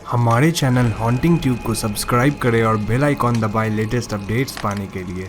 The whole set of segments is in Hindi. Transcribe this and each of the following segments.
हमारे चैनल हॉन्टिंग ट्यूब को सब्सक्राइब करें और बेल आइकॉन दबाएं लेटेस्ट अपडेट्स पाने के लिए।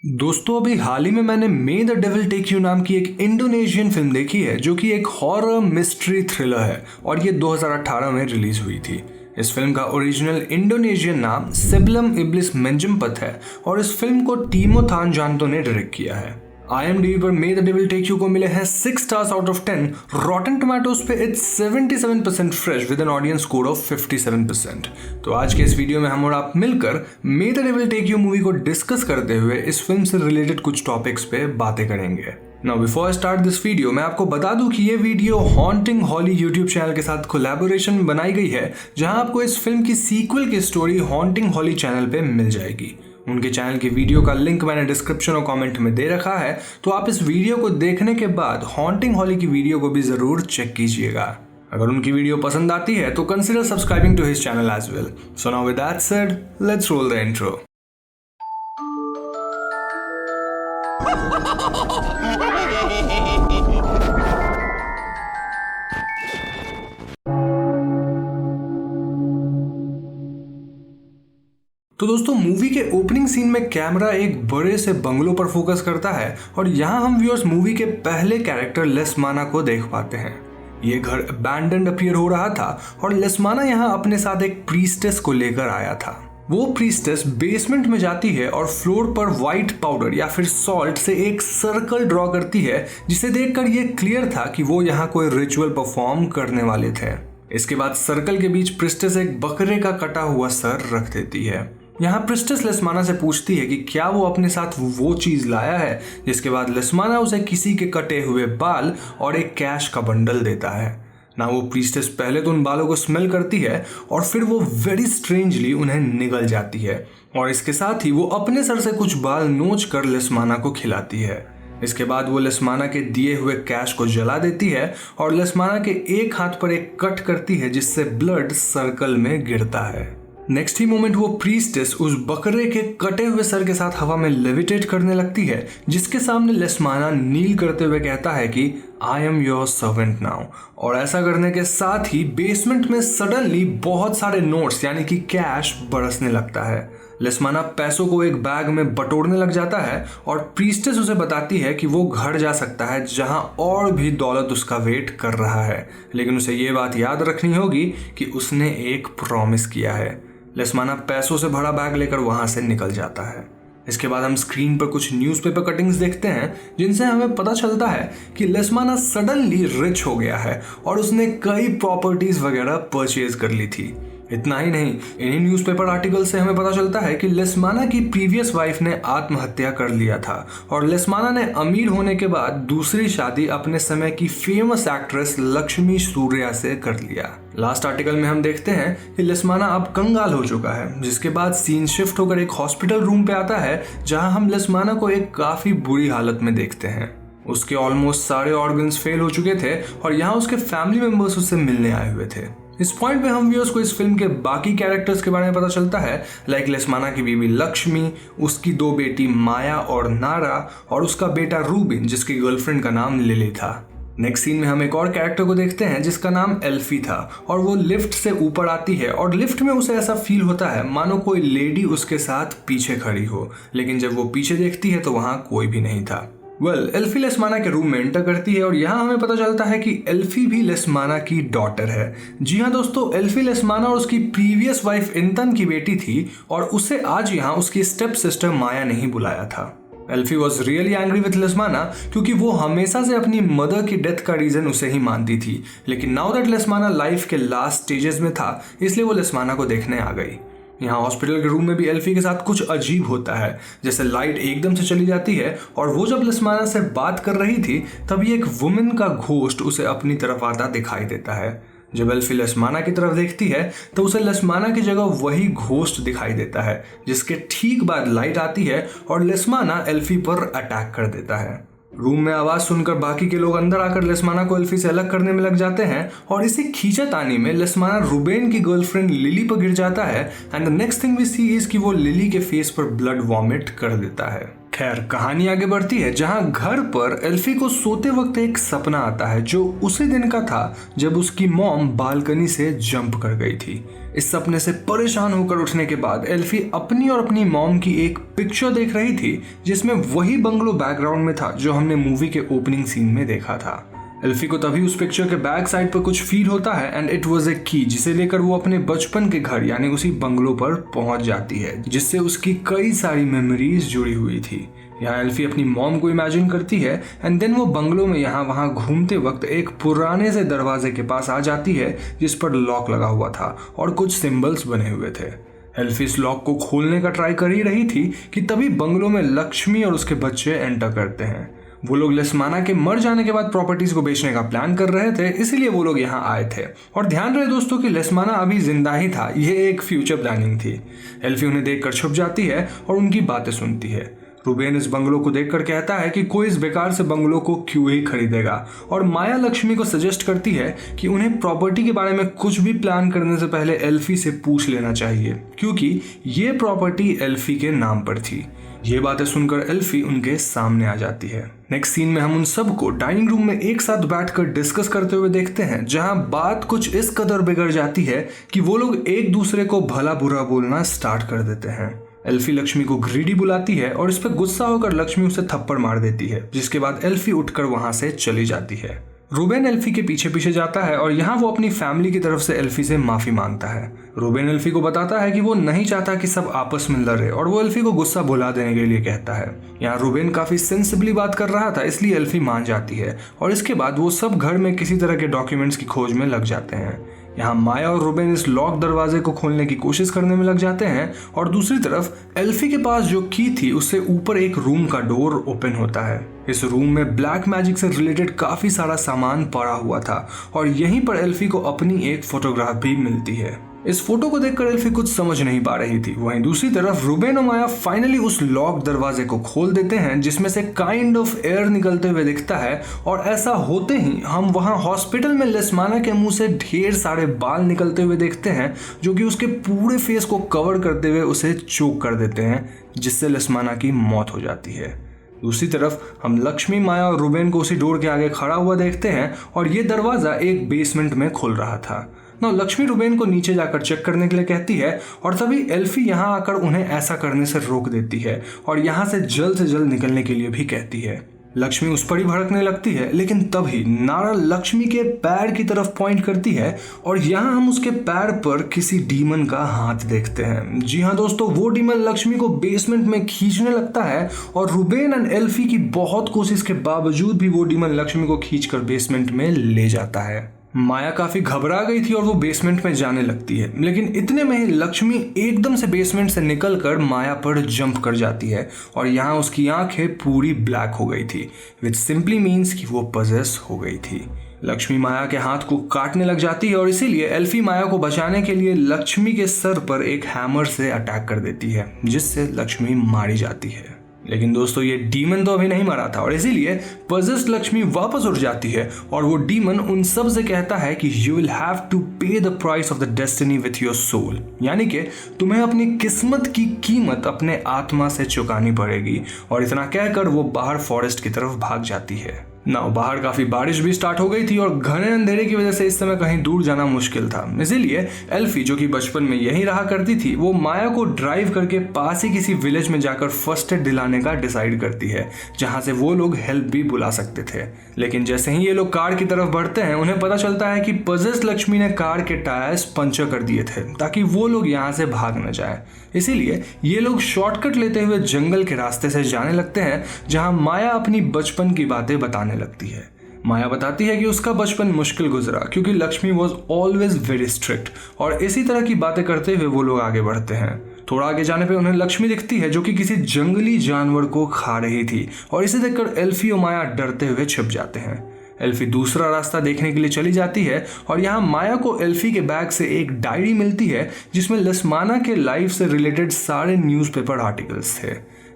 दोस्तों अभी हाल ही में मैंने May the Devil Take You नाम की एक इंडोनेशियन फिल्म देखी है जो कि एक हॉरर मिस्ट्री थ्रिलर है और ये 2018 में रिलीज हुई थी। इस फिल्म का ओरिजिनल इंडोनेशियन नाम सेबलम इब्लिस मेंजमपत है और इस फिल्म को टीमो थान जानतो ने डायरेक्ट किया है। IMDb पर May the Devil Take You को मिले हैं 6 stars out of 10। Rotten Tomatoes पे it's 77% fresh with an audience score of 57%। तो आज के इस वीडियो में हम और आप मिलकर May the Devil Take You movie को डिस्कस करते हुए इस फिल्म से रिलेटेड कुछ टॉपिक्स पे बातें करेंगे। Now before I start this video मैं आपको बता दूं कि ये वीडियो हॉन्टिंग हॉली यूट्यूब चैनल के साथ कोलैबोरेशन में बनाई गई है, जहां आपको इस फिल्म की सीक्वल की स्टोरी हॉन्टिंग हॉली चैनल पे मिल जाएगी। उनके चैनल की वीडियो का लिंक मैंने डिस्क्रिप्शन और कमेंट में दे रखा है, तो आप इस वीडियो को देखने के बाद हॉन्टिंग हॉली की वीडियो को भी जरूर चेक कीजिएगा। अगर उनकी वीडियो पसंद आती है तो consider subscribing to his channel as well. So now with that said, let's roll the intro. तो दोस्तों मूवी के ओपनिंग सीन में कैमरा एक बड़े से बंगलो पर फोकस करता है और यहाँ हम व्यूअर्स मूवी के पहले कैरेक्टर लेस्माना को देख पाते हैं। ये घर अबैंडन्ड अपीयर हो रहा था और लेस्माना यहाँ अपने साथ एक प्रीस्टेस को लेकर आया था। वो प्रीस्टेस बेसमेंट में जाती है और फ्लोर पर व्हाइट पाउडर या फिर सॉल्ट से एक सर्कल ड्रॉ करती है, जिसे देखकर ये क्लियर था कि वो यहाँ कोई रिचुअल परफॉर्म करने वाले थे। इसके बाद सर्कल के बीच प्रीस्टेस एक बकरे का कटा हुआ सर रख देती है। यहाँ प्रिस्टेस लेस्माना से पूछती है कि क्या वो अपने साथ वो चीज लाया है, जिसके बाद लेस्माना उसे किसी के कटे हुए बाल और एक कैश का बंडल देता है। ना वो प्रीस्टेस पहले तो उन बालों को स्मेल करती है और फिर वो वेरी स्ट्रेंजली उन्हें निगल जाती है और इसके साथ ही वो अपने सर से कुछ बाल नोच कर लेस्माना को खिलाती है। इसके बाद वो लेस्माना के दिए हुए कैश को जला देती है और लेस्माना के एक हाथ पर एक कट करती है, जिससे ब्लड सर्कल में गिरता है। नेक्स्ट ही मोमेंट वो प्रीस्टेस उस बकरे के कटे हुए सर के साथ हवा में लेविटेट करने लगती है, जिसके सामने लेस्माना नील करते हुए कहता है कि I am your servant now. और ऐसा करने के साथ ही बेसमेंट में सडनली बहुत सारे नोट्स यानी कि कैश बरसने लगता है। लेस्माना पैसों को एक बैग में बटोरने लग जाता है और प्रीस्टेस उसे बताती है कि वो घर जा सकता है जहां और भी दौलत उसका वेट कर रहा है, लेकिन उसे ये बात याद रखनी होगी कि उसने एक प्रॉमिस किया है। लेस्माना पैसों से भरा बैग लेकर वहां से निकल जाता है। इसके बाद हम स्क्रीन पर कुछ न्यूज़पेपर कटिंग्स देखते हैं, जिनसे हमें पता चलता है कि लेस्माना सडनली रिच हो गया है और उसने कई प्रॉपर्टीज वगैरह परचेज कर ली थी। इतना ही नहीं, इन्हीं न्यूज़पेपर आर्टिकल से हमें पता चलता है कि लेस्माना की प्रीवियस वाइफ ने आत्महत्या कर लिया था और लेस्माना ने अमीर होने के बाद दूसरी शादी अपने समय की फेमस एक्ट्रेस लक्ष्मी सूर्या से कर लिया। लास्ट आर्टिकल में हम देखते हैं कि लेस्माना अब कंगाल हो चुका है, जिसके बाद सीन शिफ्ट होकर एक हॉस्पिटल रूम पे आता है, जहां हम लेस्माना को एक काफी बुरी हालत में देखते हैं। उसके ऑलमोस्ट सारे ऑर्गन्स फेल हो चुके थे और यहाँ उसके फैमिली मेंबर्स उससे मिलने आए हुए थे। इस पॉइंट पे हम व्यूअर्स को इस फिल्म के बाकी कैरेक्टर्स के बारे में पता चलता है, लाइक लेस्माना की बीवी लक्ष्मी, उसकी 2 बेटी माया और नारा और उसका बेटा रूबिन, जिसकी गर्लफ्रेंड का नाम लिली था। नेक्स्ट सीन में हम एक और कैरेक्टर को देखते हैं जिसका नाम एल्फी था और वो लिफ्ट से ऊपर आती है और लिफ्ट में उसे ऐसा फील होता है मानो कोई लेडी उसके साथ पीछे खड़ी हो, लेकिन जब वो पीछे देखती है तो वहां कोई भी नहीं था। एल्फी लेस्माना के रूम में एंटर करती है और यहाँ हमें पता चलता है कि एल्फी भी लेस्माना की डॉटर है। जी हाँ दोस्तों, एल्फी लेस्माना और उसकी प्रीवियस वाइफ इंतन की बेटी थी और उसे आज यहाँ उसकी स्टेप सिस्टर माया ने ही बुलाया था। एल्फी वॉज रियली एंग्री विथ लेस्माना क्योंकि वो हमेशा से अपनी मदर की डेथ का रीजन उसे ही मानती थी, लेकिन नाउ दैट लेस्माना लाइफ के लास्ट स्टेजेस में था, इसलिए वो लेस्माना को देखने आ गई। यहाँ हॉस्पिटल के रूम में भी एल्फी के साथ कुछ अजीब होता है, जैसे लाइट एकदम से चली जाती है और वो जब लेस्माना से बात कर रही थी तभी एक वुमेन का घोस्ट उसे अपनी तरफ आता दिखाई देता है। जब एल्फी लेस्माना की तरफ देखती है तो उसे लेस्माना की जगह वही घोस्ट दिखाई देता है, जिसके ठीक बाद लाइट आती है और लेस्माना एल्फी पर अटैक कर देता है। रूम में आवाज सुनकर बाकी के लोग अंदर आकर लेस्माना को एल्फी से अलग करने में लग जाते हैं और इसी खींचातानी में लेस्माना रूबेन की गर्लफ्रेंड लिली पर गिर जाता है and the next thing we see is कि वो लिली के फेस पर ब्लड वॉमिट कर देता है। खैर कहानी आगे बढ़ती है, जहां घर पर एल्फी को सोते वक्त एक सपना आता है जो उसी दिन का था जब उसकी मॉम बालकनी से जंप कर गई थी। इस सपने से परेशान होकर उठने के बाद एल्फी अपनी और अपनी मॉम की एक पिक्चर देख रही थी जिसमें वही बंगलो बैकग्राउंड में था जो हमने मूवी के ओपनिंग सीन में देखा था। एल्फी को तभी उस पिक्चर के बैक साइड पर कुछ फील होता है एंड इट वाज ए की, जिसे लेकर वो अपने बचपन के घर यानी उसी बंगलो पर पहुंच जाती है, जिससे उसकी कई सारी मेमोरीज जुड़ी हुई थी। यहाँ एल्फी अपनी मॉम को इमेजिन करती है एंड देन वो बंगलो में यहाँ वहाँ घूमते वक्त एक पुराने से दरवाजे के पास आ जाती है जिस पर लॉक लगा हुआ था और कुछ सिंबल्स बने हुए थे। एल्फी इस लॉक को खोलने का ट्राई कर ही रही थी कि तभी बंगलो में लक्ष्मी और उसके बच्चे एंटर करते हैं। वो लोग लेस्माना के मर जाने के बाद प्रॉपर्टीज को बेचने का प्लान कर रहे थे, इसीलिए वो लोग यहाँ आए थे। और ध्यान रहे दोस्तों कि लेस्माना अभी जिंदा ही था, ये एक फ्यूचर प्लानिंग थी। एल्फी उन्हें देखकर छुप जाती है और उनकी बातें सुनती है। रूबेन इस बंगलो को देखकर कहता है कि कोई इस बेकार से बंगलो को क्यों ही खरीदेगा, और माया लक्ष्मी को सजेस्ट करती है कि उन्हें प्रॉपर्टी के बारे में कुछ भी प्लान करने से पहले एल्फी से पूछ लेना चाहिए, क्योंकि ये प्रॉपर्टी एल्फी के नाम पर थी। ये बातें सुनकर एल्फी उनके सामने आ जाती है। नेक्स्ट सीन में हम उन सबको डाइनिंग रूम में एक साथ बैठकर डिस्कस करते हुए देखते हैं, जहां बात कुछ इस कदर बिगड़ जाती है कि वो लोग एक दूसरे को भला बुरा बोलना स्टार्ट कर देते हैं। एल्फी लक्ष्मी को ग्रीडी बुलाती है और इस पर गुस्सा होकर लक्ष्मी उसे थप्पड़ मार देती है, जिसके बाद एल्फी उठकर वहां से चली जाती है। रूबेन एल्फी के पीछे पीछे जाता है और यहाँ वो अपनी फैमिली की तरफ से एल्फी से माफी मांगता है। रूबेन एल्फी को बताता है कि वो नहीं चाहता कि सब आपस में लड़े और वो एल्फी को गुस्सा भुला देने के लिए कहता है। यहाँ रूबेन काफी सेंसिबली बात कर रहा था, इसलिए एल्फी मान जाती है और इसके बाद वो सब घर में किसी तरह के डॉक्यूमेंट्स की खोज में लग जाते हैं। यहाँ माया और रूबेन इस लॉक दरवाजे को खोलने की कोशिश करने में लग जाते हैं और दूसरी तरफ एल्फी के पास जो की थी उससे ऊपर एक रूम का डोर ओपन होता है। इस रूम में ब्लैक मैजिक से रिलेटेड काफी सारा सामान पड़ा हुआ था और यहीं पर एल्फी को अपनी एक फोटोग्राफ भी मिलती है। इस फोटो को देखकर एल्फी कुछ समझ नहीं पा रही थी। वहीं दूसरी तरफ रूबेन और माया फाइनली उस लॉक दरवाजे को खोल देते हैं जिसमें से काइंड ऑफ एयर निकलते हुए दिखता है और ऐसा होते ही हम वहां हॉस्पिटल में लेस्माना के मुंह से ढेर सारे बाल निकलते हुए देखते हैं जो कि उसके पूरे फेस को कवर करते हुए उसे चोक कर देते हैं, जिससे लेस्माना की मौत हो जाती है। दूसरी तरफ हम लक्ष्मी, माया और रूबेन को उसी डोर के आगे खड़ा हुआ देखते हैं और ये दरवाजा एक बेसमेंट में खुल रहा था। लक्ष्मी रूबेन को नीचे जाकर चेक करने के लिए कहती है और तभी एल्फी यहाँ आकर उन्हें ऐसा करने से रोक देती है और यहाँ से जल्द निकलने के लिए भी कहती है। लक्ष्मी उस पर ही भड़कने लगती है, लेकिन तभी नारा लक्ष्मी के पैर की तरफ पॉइंट करती है और यहाँ हम उसके पैर पर किसी डीमन का हाथ देखते हैं। जी हाँ दोस्तों, वो डीमन लक्ष्मी को बेसमेंट में खींचने लगता है और रूबेन एंड एल्फी की बहुत कोशिश के बावजूद भी वो डीमन लक्ष्मी को खींचकर बेसमेंट में ले जाता है। माया काफी घबरा गई थी और वो बेसमेंट में जाने लगती है, लेकिन इतने में ही लक्ष्मी एकदम से बेसमेंट से निकलकर माया पर जंप कर जाती है और यहाँ उसकी आंखें पूरी ब्लैक हो गई थी, विच सिंपली मीन्स कि वो पजेस हो गई थी। लक्ष्मी माया के हाथ को काटने लग जाती है और इसीलिए एल्फी माया को बचाने के लिए लक्ष्मी के सर पर एक हैमर से अटैक कर देती है, जिससे लक्ष्मी मारी जाती है। लेकिन दोस्तों ये डीमन तो अभी नहीं मरा था और इसीलिए पजेस्ड लक्ष्मी वापस उठ जाती है और वो डीमन उन सब से कहता है कि you will have to pay the price of the destiny with your soul, यानी कि तुम्हें अपनी किस्मत की कीमत अपने आत्मा से चुकानी पड़ेगी। और इतना कहकर वो बाहर फॉरेस्ट की तरफ भाग जाती है। बाहर काफी बारिश भी स्टार्ट हो गई थी और घने अंधेरे की वजह से इस समय कहीं दूर जाना मुश्किल था। इसीलिए एल्फी, जो कि बचपन में यहीं रहा करती थी, वो माया को ड्राइव करके पास ही किसी विलेज में जाकर फर्स्ट एड दिलाने का डिसाइड करती है, जहां से वो लोग हेल्प भी बुला सकते थे। लेकिन जैसे ही ये लोग कार की तरफ बढ़ते हैं, उन्हें पता चलता है कि पजेस्ड लक्ष्मी ने कार के टायर्स पंचर कर दिए थे ताकि वो लोग यहाँ से भाग न जाए। इसीलिए ये लोग शॉर्टकट लेते हुए जंगल के रास्ते से जाने लगते हैं, जहां माया अपनी बचपन की बातें बताने लगती है। माया बताती है कि उसका बचपन मुश्किल गुजरा क्योंकि Lakshmi was always very strict, और इसी तरह की बातें करते हुए वो लोग आगे बढ़ते हैं। थोड़ा आगे जाने पे उन्हें लक्ष्मी दिखती है जो कि किसी जंगली जानवर को खा रही थी और इसे देखकर एल्फी और माया डरते हुए छिप जाते हैं। एल्फी दूसरा रास्ता देखने के लिए चली जाती है और यहाँ माया को एल्फी के बैग से एक डायरी मिलती है जिसमें लेस्माना के लाइफ से रिलेटेड सारे न्यूज़पेपर आर्टिकल्स थे।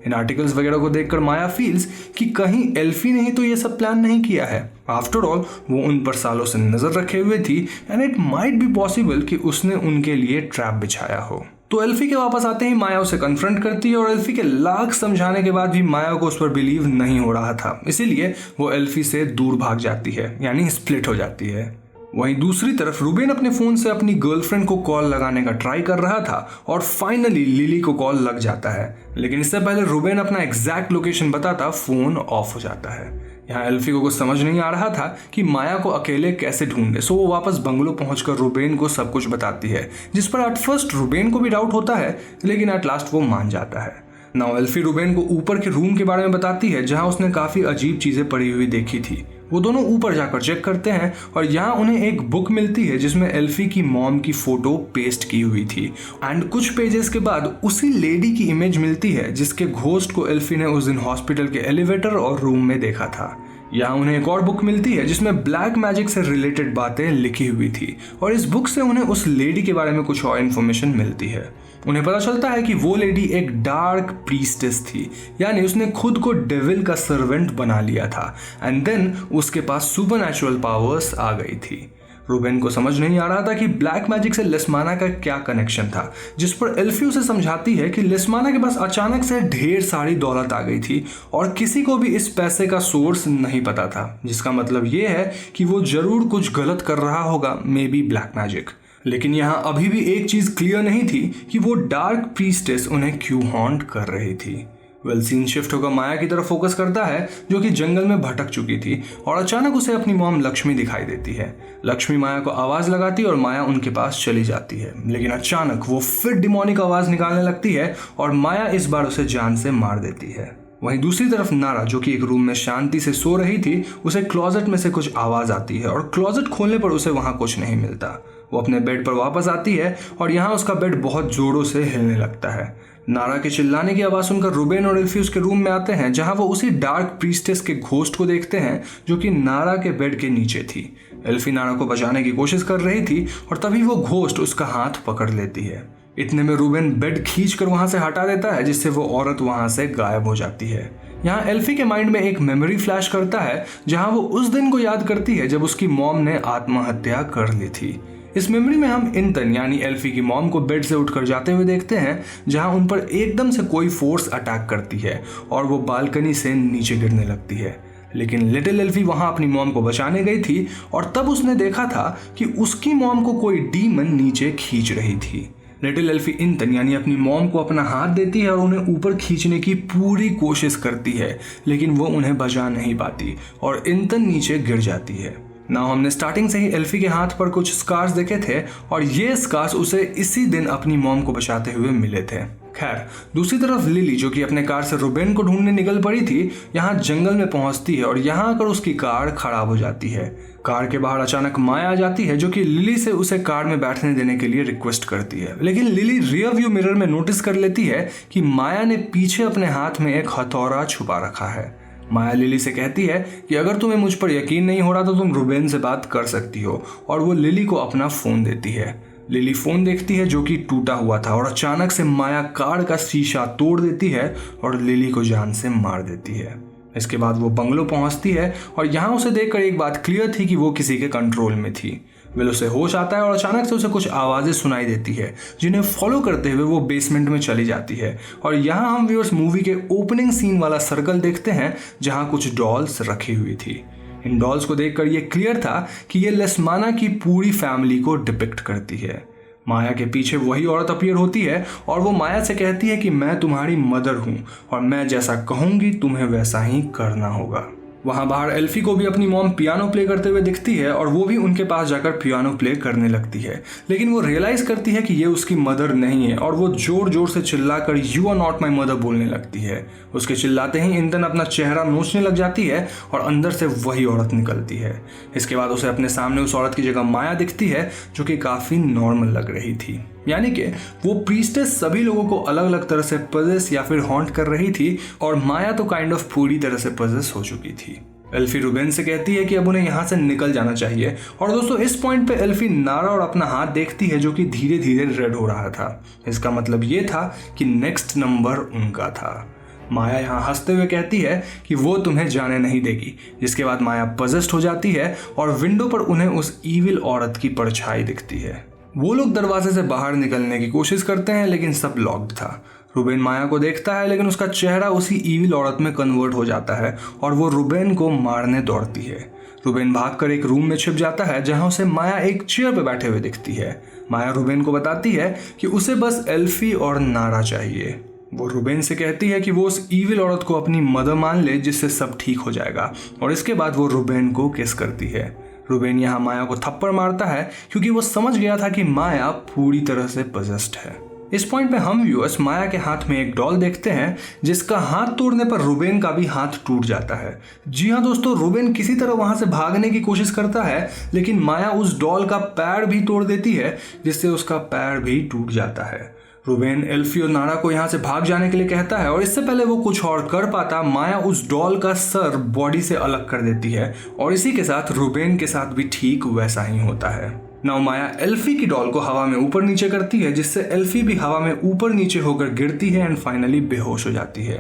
इन आर्टिकल्स वगैरह को देखकर माया फील्स कि कहीं एल्फी ने ही तो ये सब प्लान नहीं किया है। आफ्टर ऑल वो उन पर सालों से नजर रखे हुए थी and it might be possible कि उसने उनके लिए ट्रैप बिछाया हो। तो एल्फी के वापस आते ही माया उसे कन्फ्रंट करती है और एल्फी के लाख समझाने के बाद भी माया को उस पर बिलीव नहीं हो रहा था, इसीलिए वो एल्फी से दूर भाग जाती है, यानी स्प्लिट हो जाती है। वहीं दूसरी तरफ रूबेन अपने फोन से अपनी गर्लफ्रेंड को कॉल लगाने का ट्राई कर रहा था और फाइनली लिली को कॉल लग जाता है, लेकिन इससे पहले रूबेन अपना एग्जैक्ट लोकेशन बताता फोन ऑफ हो जाता है। यहाँ एल्फी को कुछ समझ नहीं आ रहा था कि माया को अकेले कैसे ढूंढे, सो वो वापस बंगलो पहुंचकर रूबेन को सब कुछ बताती है, जिस पर एट फर्स्ट रूबेन को भी डाउट होता है, लेकिन एट लास्ट वो मान जाता है। नाउ एल्फी रूबेन को ऊपर के रूम के बारे में बताती है जहां उसने काफी अजीब चीजें पड़ी हुई देखी थी। वो दोनों ऊपर जाकर चेक करते हैं और यहाँ उन्हें एक बुक मिलती है जिसमें एल्फी की मॉम की फोटो पेस्ट की हुई थी एंड कुछ पेजेस के बाद उसी लेडी की इमेज मिलती है जिसके घोस्ट को एल्फी ने उस दिन हॉस्पिटल के एलिवेटर और रूम में देखा था। यहाँ उन्हें एक और बुक मिलती है जिसमें ब्लैक मैजिक से रिलेटेड बातें लिखी हुई थी और इस बुक से उन्हें उस लेडी के बारे में कुछ और इन्फॉर्मेशन मिलती है। उन्हें पता चलता है कि वो लेडी एक डार्क प्रीस्टेस थी, यानी उसने खुद को डेविल का सर्वेंट बना लिया था एंड देन उसके पास सुपरनैचुरल पावर्स आ गई थी। रूबेन को समझ नहीं आ रहा था कि ब्लैक मैजिक से लेस्माना का क्या कनेक्शन था, जिस पर एल्फी उसे समझाती है कि लेस्माना के पास अचानक से ढेर सारी दौलत आ गई थी और किसी को भी इस पैसे का सोर्स नहीं पता था, जिसका मतलब ये है कि वो जरूर कुछ गलत कर रहा होगा, मे बी ब्लैक मैजिक। लेकिन यहाँ अभी भी एक चीज क्लियर नहीं थी कि वो डार्क प्रीस्टेस उन्हें क्यों हॉन्ट कर रही थी। वेल सीन शिफ्ट होकर माया की तरफ फोकस करता है जो कि जंगल में भटक चुकी थी और अचानक उसे अपनी मॉम लक्ष्मी दिखाई देती है। लक्ष्मी माया को आवाज लगाती है और माया उनके पास चली जाती है, लेकिन अचानक वो फिर डिमोनिक आवाज निकालने लगती है और माया इस बार उसे जान से मार देती है। वहीं दूसरी तरफ नारा जो कि एक रूम में शांति से सो रही थी, उसे क्लोजेट में से कुछ आवाज आती है और क्लोजेट खोलने पर उसे वहां कुछ नहीं मिलता। वो अपने बेड पर वापस आती है और यहाँ उसका बेड बहुत जोरों से हिलने लगता है। नारा के चिल्लाने की आवाज सुनकर रूबेन और एल्फी उसके रूम में आते हैं जहां वो उसी डार्क प्रीस्टेस के घोस्ट को देखते हैं जो कि नारा के बेड के नीचे थी। एल्फी नारा को बचाने की कोशिश कर रही थी और तभी वो घोस्ट उसका हाथ पकड़ लेती है। इतने में रूबेन बेड खींचकर वहां से हटा देता है जिससे वो औरत वहां से गायब हो जाती है। यहाँ एल्फी के माइंड में एक मेमोरी फ्लैश करता है जहां वो उस दिन को याद करती है जब उसकी मॉम ने आत्महत्या कर ली थी। इस मेमोरी में हम इंतन यानी एल्फी की मॉम को बेड से उठकर जाते हुए देखते हैं जहां उन पर एकदम से कोई फोर्स अटैक करती है और वो बालकनी से नीचे गिरने लगती है। लेकिन लिटिल एल्फी वहां अपनी मॉम को बचाने गई थी और तब उसने देखा था कि उसकी मॉम को कोई डीमन नीचे खींच रही थी। लिटिल एल्फी इंतन यानी अपनी मॉम को अपना हाथ देती है और उन्हें ऊपर खींचने की पूरी कोशिश करती है, लेकिन वो उन्हें बचा नहीं पाती और इंतन नीचे गिर जाती है। नाउ हमने स्टार्टिंग से ही एल्फी के हाथ पर कुछ स्कार्स देखे थे और ये स्कार्स उसे इसी दिन अपनी मॉम को बचाते हुए मिले थे। खैर दूसरी तरफ लिली जो कि अपने कार से रूबेन को ढूंढने निकल पड़ी थी, यहाँ जंगल में पहुंचती है और यहाँ आकर उसकी कार खराब हो जाती है। कार के बाहर अचानक माया आ जाती है जो कि लिली से उसे कार में बैठने देने के लिए रिक्वेस्ट करती है, लेकिन लिली रियर व्यू मिरर में नोटिस कर लेती है कि माया ने पीछे अपने हाथ में एक हथौड़ा छुपा रखा है। माया लिली से कहती है कि अगर तुम्हें मुझ पर यकीन नहीं हो रहा तो तुम रूबेन से बात कर सकती हो और वो लिली को अपना फोन देती है। लिली फोन देखती है जो कि टूटा हुआ था और अचानक से माया कार का शीशा तोड़ देती है और लिली को जान से मार देती है। इसके बाद वो बंगलो पहुंचती है और यहाँ उसे देखकर एक बात क्लियर थी कि वो किसी के कंट्रोल में थी। वेल उसे होश आता है और अचानक से उसे कुछ आवाज़ें सुनाई देती है जिन्हें फॉलो करते हुए वो बेसमेंट में चली जाती है और यहाँ हम व्यूअर्स मूवी के ओपनिंग सीन वाला सर्कल देखते हैं जहाँ कुछ डॉल्स रखी हुई थी। इन डॉल्स को देखकर ये क्लियर था कि ये लेस्माना की पूरी फैमिली को डिपिक्ट करती है। माया के पीछे वही औरत अपीयर होती है और वो माया से कहती है कि मैं तुम्हारी मदर हूँ और मैं जैसा कहूँगी तुम्हें वैसा ही करना होगा। वहाँ बाहर एल्फी को भी अपनी मॉम पियानो प्ले करते हुए दिखती है और वो भी उनके पास जाकर पियानो प्ले करने लगती है, लेकिन वो रियलाइज करती है कि ये उसकी मदर नहीं है और वो जोर जोर से चिल्लाकर you are not my mother बोलने लगती है। उसके चिल्लाते ही इंतन अपना चेहरा नोचने लग जाती है और अंदर से वही औरत निकलती है। इसके बाद उसे अपने सामने उस औरत की जगह माया दिखती है जो कि काफ़ी नॉर्मल लग रही थी, यानी कि वो प्रीस्टेस सभी लोगों को अलग अलग तरह से पजेस या फिर हॉन्ट कर रही थी और माया तो काइंड ऑफ पूरी तरह से पजेस हो चुकी थी। एल्फी रूबेन से कहती है कि अब उन्हें यहाँ से निकल जाना चाहिए और दोस्तों इस पॉइंट पे एल्फी नारा और अपना हाथ देखती है जो कि धीरे धीरे रेड हो रहा था। इसका मतलब ये था कि नेक्स्ट नंबर उनका था। माया यहाँ हंसते हुए कहती है कि वो तुम्हें जाने नहीं देगी, जिसके बाद माया पजेस्ड हो जाती है और विंडो पर उन्हें उस ईविल औरत की परछाई दिखती है। वो लोग दरवाजे से बाहर निकलने की कोशिश करते हैं लेकिन सब लॉक्ड था। रुबेन माया को देखता है लेकिन उसका चेहरा उसी ईविल औरत में कन्वर्ट हो जाता है और वो रुबेन को मारने दौड़ती है। रुबेन भागकर एक रूम में छिप जाता है जहां उसे माया एक चेयर पर बैठे हुए दिखती है। माया रुबेन को बताती है कि उसे बस एल्फी और नारा चाहिए। वो रुबेन से कहती है कि वो उस ईविल औरत को अपनी मदर मान ले जिससे सब ठीक हो जाएगा और इसके बाद वो रुबेन को किस करती है। रुबेन यहाँ माया को थप्पड़ मारता है क्योंकि वो समझ गया था कि माया पूरी तरह से पजेस्ड है। इस पॉइंट पे हम व्यूअर्स माया के हाथ में एक डॉल देखते हैं जिसका हाथ तोड़ने पर रुबेन का भी हाथ टूट जाता है। जी हाँ दोस्तों, रुबेन किसी तरह वहां से भागने की कोशिश करता है लेकिन माया उस डॉल का पैर भी तोड़ देती है जिससे उसका पैर भी टूट जाता है। रुबेन एल्फी और नारा को यहाँ से भाग जाने के लिए कहता है और इससे पहले वो कुछ और कर पाता, माया उस डॉल का सर बॉडी से अलग कर देती है और इसी के साथ रुबेन के साथ भी ठीक वैसा ही होता है। नाउ माया एल्फी की डॉल को हवा में ऊपर नीचे करती है जिससे एल्फी भी हवा में ऊपर नीचे होकर गिरती है एंड फाइनली बेहोश हो जाती है।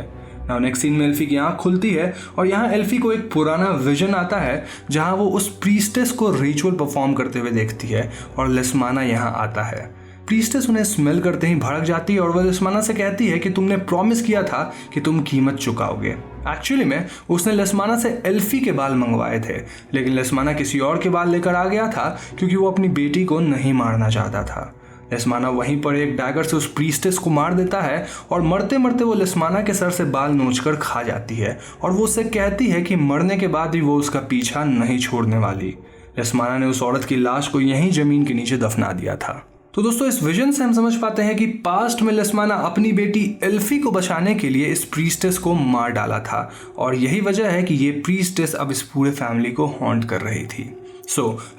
नाउ नेक्स्ट सीन में एल्फी की आंख खुलती है और यहाँ एल्फी को एक पुराना विजन आता है जहाँ वो उस प्रीस्टेस को रिचुअल परफॉर्म करते हुए देखती है और लेस्माना यहाँ आता है। प्रीस्टेस उन्हें स्मेल करते ही भड़क जाती है और वह लेस्माना से कहती है कि तुमने प्रॉमिस किया था कि तुम कीमत चुकाओगे। एक्चुअली में उसने लेस्माना से एल्फी के बाल मंगवाए थे लेकिन लेस्माना किसी और के बाल लेकर आ गया था क्योंकि वो अपनी बेटी को नहीं मारना चाहता था। लेस्माना वहीं पर एक डैगर से उस प्रीस्टेस को मार देता है और मरते मरते वो लेस्माना के सर से बाल नोचकर खा जाती है और वो उससे कहती है कि मरने के बाद भी वो उसका पीछा नहीं छोड़ने वाली। लेस्माना ने उस औरत की लाश को यहीं जमीन के नीचे दफना दिया था। तो दोस्तों, इस विजन से हम समझ पाते हैं कि पास्ट में लेस्माना अपनी बेटी एल्फी को बचाने के लिए इस प्रीस्टेस को मार डाला था और यही वजह है कि ये प्रीस्टेस अब इस पूरे फैमिली को हॉन्ट कर रही थी।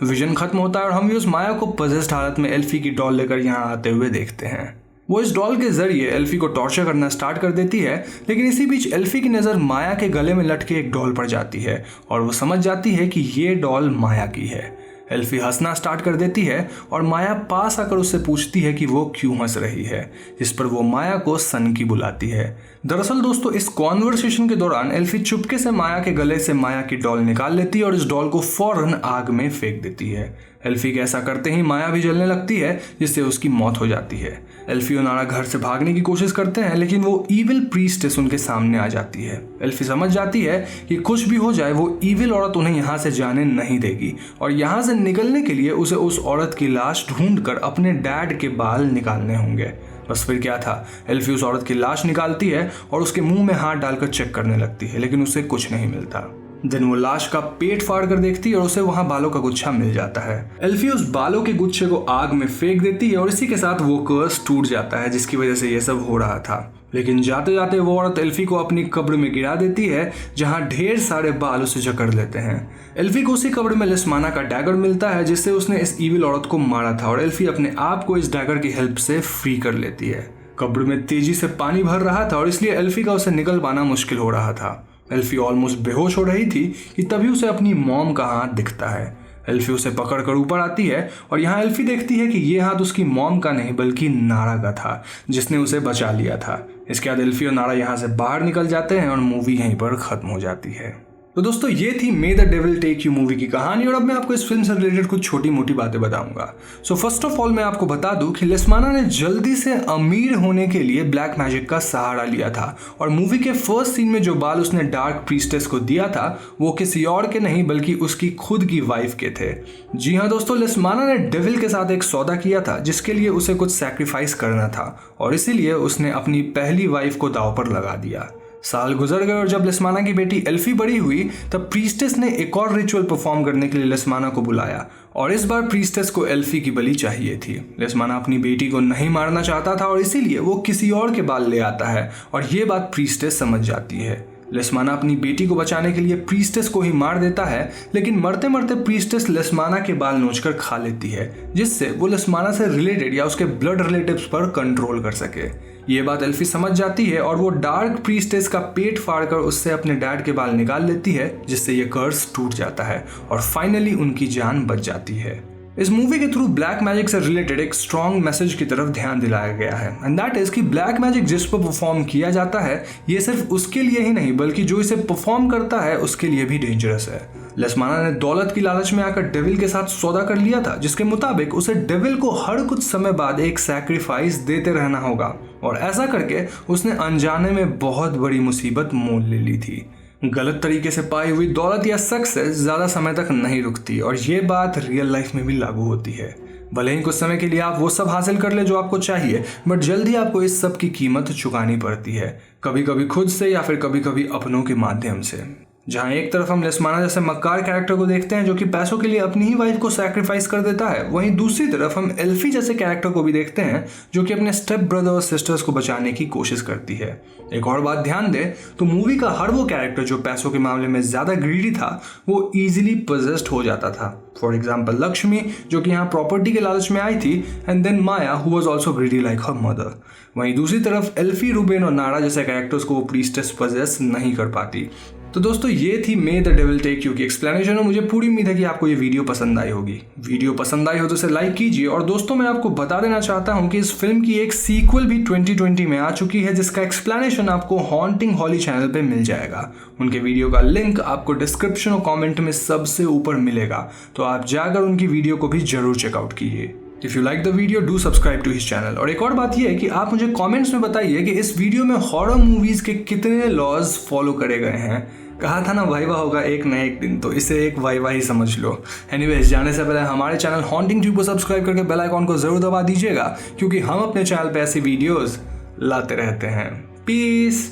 विजन खत्म होता है और हम भी उस माया को पजेस्ड हालत में एल्फी की डॉल लेकर यहाँ आते हुए देखते हैं। वो इस डॉल के जरिए एल्फी को टॉर्चर करना स्टार्ट कर देती है लेकिन इसी बीच एल्फी की नज़र माया के गले में लटके एक डॉल पर जाती है और वो समझ जाती है कि ये डॉल माया की है। एल्फी हंसना स्टार्ट कर देती है और माया पास आकर उससे पूछती है कि वो क्यों हंस रही है, जिस पर वो माया को सन की बुलाती है। दरअसल दोस्तों, इस कॉन्वर्सेशन के दौरान एल्फी चुपके से माया के गले से माया की डॉल निकाल लेती है और इस डॉल को फौरन आग में फेंक देती है। एल्फी के ऐसा करते ही माया भी जलने लगती है जिससे उसकी मौत हो जाती है। एल्फी और नारा घर से भागने की कोशिश करते हैं लेकिन वो ईविल प्रीस्टेस उनके सामने आ जाती है। एल्फी समझ जाती है कि कुछ भी हो जाए वो ईविल औरत उन्हें यहाँ से जाने नहीं देगी और यहाँ से निकलने के लिए उसे उस औरत की लाश ढूंढकर अपने डैड के बाल निकालने होंगे। बस फिर क्या था, एल्फी उस औरत की लाश निकालती है और उसके मुंह में हाथ डालकर चेक करने लगती है लेकिन उसे कुछ नहीं मिलता। देन वो लाश का पेट फाड़ कर देखती है और उसे वहां बालों का गुच्छा मिल जाता है। एल्फी उस बालों के गुच्छे को आग में फेंक देती है और इसी के साथ वो कर्स टूट जाता है जिसकी वजह से ये सब हो रहा था। लेकिन जाते जाते वो औरत एल्फी को अपनी कब्र में गिरा देती है जहां ढेर सारे बाल उसे जकड़ लेते हैं। एल्फी को उसी कब्र में लेस्माना का डैगर मिलता है जिससे उसने इस ईविल औरत को मारा था और एल्फी अपने आप को इस डैगर की हेल्प से फ्री कर लेती है। कब्र में तेजी से पानी भर रहा था और इसलिए एल्फी का उसे निकल पाना मुश्किल हो रहा था। एल्फी ऑलमोस्ट बेहोश हो रही थी कि तभी उसे अपनी मॉम का हाथ दिखता है। एल्फी उसे पकड़कर ऊपर आती है और यहाँ एल्फी देखती है कि ये हाथ उसकी मॉम का नहीं बल्कि नारा का था जिसने उसे बचा लिया था। इसके बाद एल्फी और नारा यहाँ से बाहर निकल जाते हैं और मूवी यहीं पर खत्म हो जाती है। तो दोस्तों, ये थी May the Devil Take You movie की कहानी और अब मैं आपको इस फिल्म से रिलेटेड कुछ छोटी मोटी बातें बताऊंगा। फर्स्ट ऑफ ऑल मैं आपको बता दूं कि लेस्माना ने जल्दी से अमीर होने के लिए ब्लैक मैजिक का सहारा लिया था और मूवी के फर्स्ट सीन में जो बाल उसने डार्क प्रीस्टेस को दिया था वो किसी और के नहीं बल्कि उसकी खुद की वाइफ के थे। जी हाँ दोस्तों, लेस्माना ने डेविल के साथ एक सौदा किया था जिसके लिए उसे कुछ सैक्रिफाइस करना था और इसीलिए उसने अपनी पहली वाइफ को दांव पर लगा दिया। साल गुजर गए और जब लेस्माना की बेटी एल्फी बड़ी हुई तब प्रीस्टेस ने एक और रिचुअल परफॉर्म करने के लिए लेस्माना को बुलाया और इस बार प्रीस्टेस को एल्फी की बलि चाहिए थी। लेस्माना अपनी बेटी को नहीं मारना चाहता था और इसीलिए वो किसी और के बाल ले आता है और ये बात प्रीस्टेस समझ जाती है। लेस्माना अपनी बेटी को बचाने के लिए प्रीस्टेस को ही मार देता है लेकिन मरते मरते प्रीस्टेस लेस्माना के बाल नोचकर खा लेती है जिससे वो लेस्माना से रिलेटेड या उसके ब्लड रिलेटिव्स पर कंट्रोल कर सके। ये बात एल्फी समझ जाती है और वो डार्क प्रीस्टेस का पेट फाड़कर उससे अपने डैड के बाल निकाल लेती है जिससे ये कर्स टूट जाता है और फाइनली उनकी जान बच जाती है। इस मूवी के थ्रू ब्लैक मैजिक से रिलेटेड एक स्ट्रॉन्ग मैसेज की तरफ ध्यान दिलाया गया है एंड दैट इज कि ब्लैक मैजिक जिस पर परफॉर्म किया जाता है ये सिर्फ उसके लिए ही नहीं बल्कि जो इसे परफॉर्म करता है उसके लिए भी डेंजरस है। लेस्माना ने दौलत की लालच में आकर डेविल के साथ सौदा कर लिया था, जिसके मुताबिक उसे डेविल को हर कुछ समय बाद एक सैक्रिफाइस देते रहना होगा, और ऐसा करके उसने अनजाने में बहुत बड़ी मुसीबत मोल ले ली थी। गलत तरीके से पाई हुई दौलत या सक्सेस ज्यादा समय तक नहीं रुकती, और ये बात रियल लाइफ में भी लागू होती है। भले ही कुछ समय के लिए आप वो सब हासिल कर ले जो आपको चाहिए, बट जल्द ही आपको इस सब की कीमत चुकानी पड़ती है, कभी कभी खुद से या फिर कभी कभी अपनों के माध्यम से। जहां एक तरफ हम लेस्माना जैसे मक्कार कैरेक्टर को देखते हैं जो कि पैसों के लिए अपनी ही वाइफ को सैक्रिफाइस कर देता है, वहीं दूसरी तरफ हम एल्फी जैसे कैरेक्टर को भी देखते हैं जो कि अपने स्टेप ब्रदर और सिस्टर्स को बचाने की कोशिश करती है। एक और बात ध्यान दे तो मूवी का हर वो कैरेक्टर जो पैसों के मामले में ज्यादा ग्रीडी था वो इजीली पोजेस्ड हो जाता था। फॉर एग्जाम्पल लक्ष्मी जो कि यहाँ प्रॉपर्टी के लालच में आई थी, and then Maya who was also greedy like her mother. वहीं दूसरी तरफ एल्फी, रूबेन और नारा जैसे कैरेक्टर्स को वो प्रीस्टेस पोजेस नहीं कर पाती। तो दोस्तों ये थी May the Devil Take You की एक्सप्लेनेशन, और मुझे पूरी उम्मीद है कि आपको ये वीडियो पसंद आई होगी। वीडियो पसंद आई हो तो इसे लाइक कीजिए, और दोस्तों मैं आपको बता देना चाहता हूँ कि इस फिल्म की एक सीक्वल भी 2020 में आ चुकी है, जिसका एक्सप्लेनेशन आपको हॉन्टिंग हॉली चैनल पे मिल जाएगा। उनके वीडियो का लिंक आपको डिस्क्रिप्शन और कॉमेंट में सबसे ऊपर मिलेगा, तो आप जाकर उनकी वीडियो को भी जरूर चेकआउट कीजिए। If you like the video do subscribe to his channel. और एक और बात यह है कि आप मुझे कमेंट्स में बताइए कि इस वीडियो में हॉरर मूवीज के कितने लॉज फॉलो करे गए हैं। कहा था ना वाइवा होगा एक न एक दिन, तो इसे एक वाइवा ही समझ लो। एनीवेज जाने से पहले हमारे चैनल हॉन्टिंग ट्यूब को सब्सक्राइब करके बेल आइकॉन को जरूर दबा दीजिएगा, क्योंकि हम अपने चैनल पे ऐसी वीडियोस लाते रहते हैं। पीस।